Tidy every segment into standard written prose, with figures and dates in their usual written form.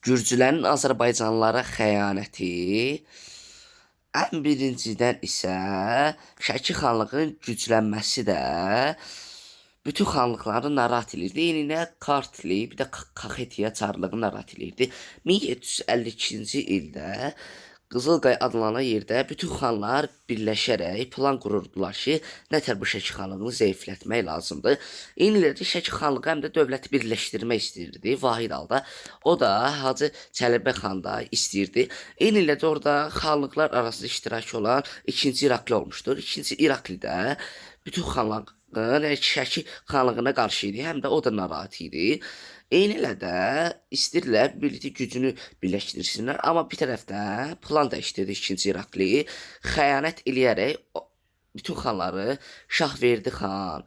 Gürcülərin Azərbaycanlılara xəyanəti, ən birincidən isə Şəki xanlığının güclənməsi də bütün xanlıqları narahat edirdi. Eyninə Kartli, bir də Kaxetiya çarlığı narahat edirdi. 1752-ci ildə Qızılqaya adlanan yerdə bütün xanlar birləşərək plan qururdular ki, nətər bu Şəki xanlığını zəiflətmək lazımdır. Eyni ildə Şəki xanlığı həm də dövləti birləşdirmək istəyirdi vahid halda. O da Hacı Çələbə xan da istəyirdi. Eyni ildə orada xanlıqlar arasında iştirak olan 2-ci İrakli olmuşdur. 2-ci İraklidə bütün xanlar Şəki xanlığına qarşı idi, həm də o da narahat idi. Eyni ilə də istəyirlər birlikdə gücünü birləşdirsinlər, amma bir tərəfdən plan dəyişdirdi 2-ci İrakli, xəyanət eləyərək bütün xanları Şahverdi xan,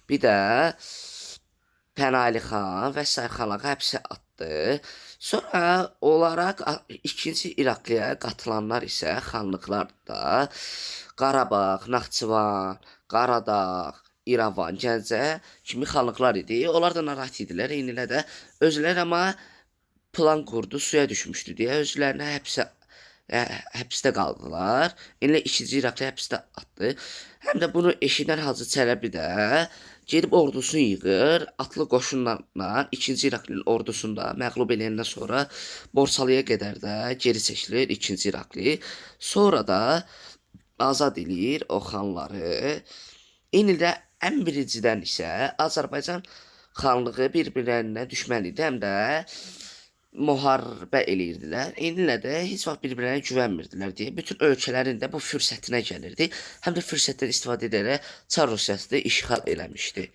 bir də Pənahili xan və sair xanları həbsə atdı. Sonra onlara 2-ci İrakliyə qatılanlar isə xanlıqlar da Qarabağ, Naxçıvan, Qaradağ, İrəvan, Gəncə kimi xanlıqlar idi. Onlar da narahat idilər. Eyni ilə də özləri amma plan qurdu, suya düşmüşdü deyə özlərini həbsdə qaldılar. Elə 2-ci İrakli həbsdə atdı. Həm də bunu eşidən Hacı Çələbi də gedib ordusunu yığır, atlı qoşunlarla 2-ci İraklinin ordusunda məğlub eləyəndən sonra Borsalıya qədər də geri çəkilir 2-ci İrakli. Sonra da azad eləyir o xanları. Eyni ildə ən birincidən isə Azərbaycan xanlığı bir-birlərinə düşmən idi, həm də müharibə eləyirdilər. Eyni ilə də heç vaxt bir-birlərinə güvənmirdilər deyə bütün ölkələrin də bu fürsətinə gəlirdi. Həm də fürsətdən istifadə edərək Çar Rusiyası da işğal eləmişdi.